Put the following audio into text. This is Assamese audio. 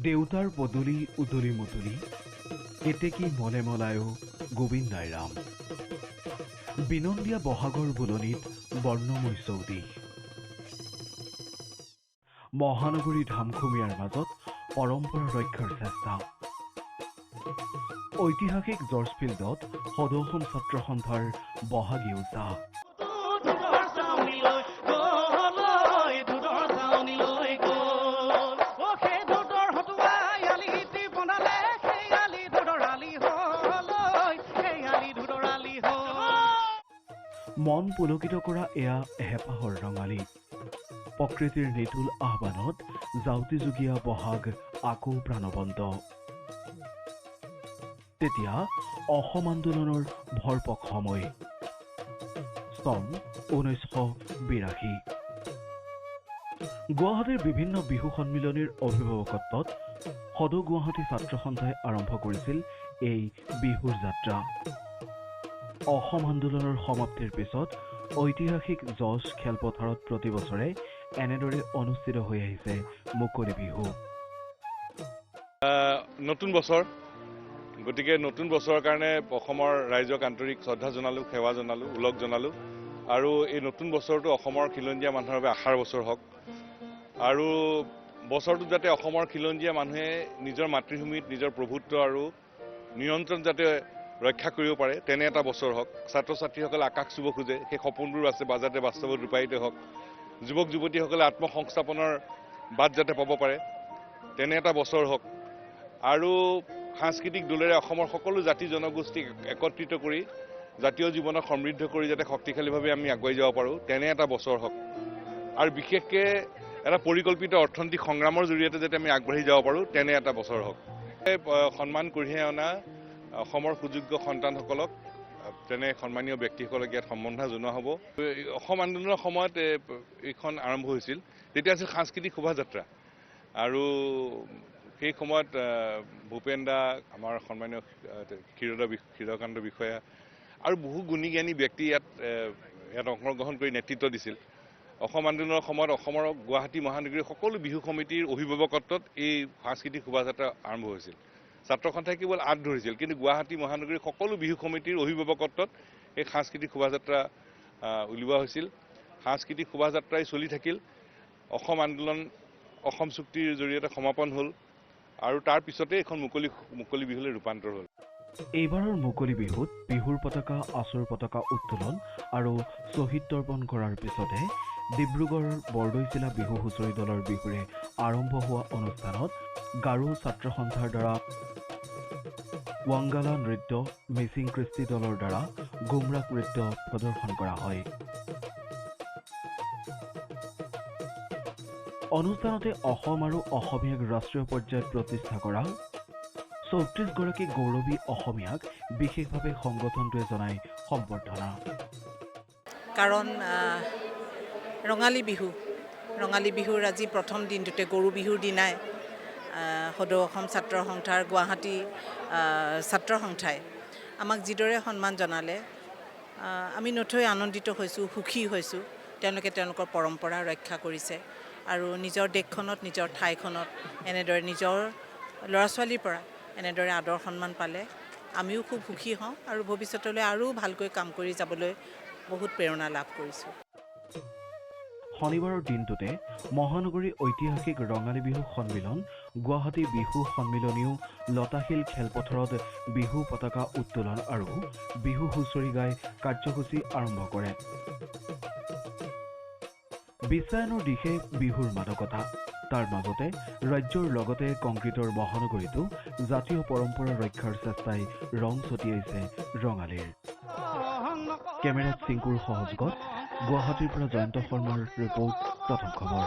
দেউতাৰ পদূলি উদলি মুদলি কেতেকী মলে মলায়ো গোবিন্দাই ৰাম বিনন্দীয়া বহাগৰ বুলনিত বৰ্ণময় চৌদিশ মহানগৰী ধামখুমীয়াৰ মাজত পৰম্পৰা ৰক্ষাৰ চেষ্টা ঐতিহাসিক জৰ্জ ফিল্ডত সদৌ অসম ছাত্ৰ সন্থাৰ বহাগী উৎসাহ মন পুলকিত কৰা এয়া হেঁপাহৰ ৰঙালী প্ৰকৃতিৰ নিতুল আহ্বানত জাউতি যুগীয়া বহাগ আকৌ প্ৰাণৱন্ত তেতিয়া অসম আন্দোলনৰ ভৰপক সময় চন 1982 গুৱাহাটীৰ বিভিন্ন বিহু সন্মিলনীৰ অভিভাৱকত্বত সদৌ গুৱাহাটী ছাত্ৰ সন্থাই আৰম্ভ কৰিছিল এই বিহুৰ যাত্ৰা অসম আন্দোলনৰ সমাপ্তিৰ পিছত ঐতিহাসিক জজ খেলপথাৰত প্ৰতি বছৰে এনেদৰে অনুষ্ঠিত হৈ আহিছে মুকলি বিহু নতুন বছৰ গতিকে নতুন বছৰৰ কাৰণে অসমৰ ৰাইজক আন্তৰিক শ্ৰদ্ধা জনালো সেৱা জনালো উলগ জনালো আৰু এই নতুন বছৰটো অসমৰ খিলঞ্জীয়া মানুহৰ বাবে আশাৰ বছৰ হওক আৰু বছৰটো যাতে অসমৰ খিলঞ্জীয়া মানুহে নিজৰ মাতৃভূমিত নিজৰ প্ৰভুত্ব আৰু নিয়ন্ত্ৰণ যাতে ৰক্ষা কৰিব পাৰে তেনে এটা বছৰ হওক ছাত্ৰ ছাত্ৰীসকলে আকাশ চুব খোজে সেই সপোনবোৰ আছে বা যাতে বাস্তৱত ৰূপায়িত হওক যুৱক যুৱতীসকলে আত্মসংস্থাপনৰ বাট যাতে পাব পাৰে তেনে এটা বছৰ হওক আৰু সাংস্কৃতিক দোলেৰে অসমৰ সকলো জাতি জনগোষ্ঠীক একত্ৰিত কৰি জাতীয় জীৱনক সমৃদ্ধ কৰি যাতে শক্তিশালীভাৱে আমি আগুৱাই যাব পাৰোঁ তেনে এটা বছৰ হওক আৰু বিশেষকৈ এটা পৰিকল্পিত অৰ্থনৈতিক সংগ্ৰামৰ জৰিয়তে যাতে আমি আগবাঢ়ি যাব পাৰোঁ তেনে এটা বছৰ হওক সন্মান কঢ়িয়াই অনা অসমৰ সুযোগ্য সন্তানসকলক তেনে সন্মানীয় ব্যক্তিসকলক ইয়াত সম্বৰ্ধনা জনোৱা হ'ব অসম আন্দোলনৰ সময়ত এইখন আৰম্ভ হৈছিল তেতিয়া আছিল সাংস্কৃতিক শোভাযাত্ৰা আৰু সেই সময়ত ভূপেন দা আমাৰ সন্মানীয় ক্ষীৰকান্ত বিষয়া আৰু বহু গুণী জ্ঞানী ব্যক্তি ইয়াত অংশগ্ৰহণ কৰি নেতৃত্ব দিছিল অসম আন্দোলনৰ সময়ত অসমৰ গুৱাহাটী মহানগৰীৰ সকলো বিহু সমিতিৰ অভিভাৱকত্বত এই সাংস্কৃতিক শোভাযাত্ৰা আৰম্ভ হৈছিল ছাত্ৰ সন্থাই কেৱল আঁত ধৰিছিল কিন্তু গুৱাহাটী মহানগৰীৰ সকলো বিহু সমিতিৰ অভিভাৱকত্বত এই সাংস্কৃতিক শোভাযাত্ৰা উলিওৱা হৈছিল সাংস্কৃতিক শোভাযাত্ৰাই চলি থাকিল অসম আন্দোলন অসম চুক্তিৰ জৰিয়তে সমাপন হ'ল আৰু তাৰ পিছতে এখন মুকলি বিহুলৈ ৰূপান্তৰ হ'ল এইবাৰৰ মুকলি বিহুত বিহুৰ পতাকা আচৰ পতাকা উত্তোলন আৰু শ্বহীদ তৰ্পণ কৰাৰ পিছতে ডিব্ৰুগড়ৰ বৰদৈচিলা বিহু হুঁচৰি দলৰ বিহুৰে আৰম্ভ হোৱা অনুষ্ঠানত গাৰো ছাত্ৰ সন্থাৰ দ্বাৰা ৱাংগালা নৃত্য মিচিং কৃষ্টি দলৰ দ্বাৰা গুমৰাগ নৃত্য প্ৰদৰ্শন কৰা হয় অনুষ্ঠানতে অসম আৰু অসমীয়াক ৰাষ্ট্ৰীয় পৰ্যায়ত প্ৰতিষ্ঠা কৰা ৩৪ গৰাকী গৌৰৱী অসমীয়াক বিশেষভাৱে সংগঠনটোৱে জনাই সম্বৰ্ধনা কাৰণ ৰঙালী বিহুৰ আজি প্ৰথম দিনটোতে গৰু বিহুৰ দিনাই সদৌ অসম ছাত্ৰ সন্থাৰ গুৱাহাটী ছাত্ৰ সন্থাই আমাক যিদৰে সন্মান জনালে আমি নথৈ আনন্দিত হৈছোঁ সুখী হৈছোঁ তেওঁলোকে তেওঁলোকৰ পৰম্পৰা ৰক্ষা কৰিছে আৰু নিজৰ দেশখনত নিজৰ ঠাইখনত এনেদৰে নিজৰ ল'ৰা ছোৱালীৰ পৰা এনেদৰে আদৰ সন্মান পালে আমিও খুব সুখী হওঁ আৰু ভৱিষ্যতলৈ আৰু ভালকৈ কাম কৰি যাবলৈ বহুত প্ৰেৰণা লাভ কৰিছোঁ শনিবাৰৰ দিনটোতে মহানগৰী ঐতিহাসিক ৰঙালী বিহু সন্মিলন গুৱাহাটী বিহু সন্মিলনীও লতাশিল খেলপথাৰত বিহু পতাকা উত্তোলন আৰু বিহু হুঁচৰি গাই কাৰ্যসূচী আৰম্ভ কৰে বিশ্বায়নৰ দিশে বিহুৰ মাদকতা তাৰ মাজতে ৰাজ্যৰ লগতে কংক্ৰিটৰ মহানগৰীতো জাতীয় পৰম্পৰা ৰক্ষাৰ চেষ্টাই ৰং ছটিয়াইছে ৰঙালীৰ কেমেৰাত চিংকুৰ সহযোগত গুৱাহাটীৰ পৰা জয়ন্ত শৰ্মাৰ ৰিপৰ্ট প্ৰথম খবৰ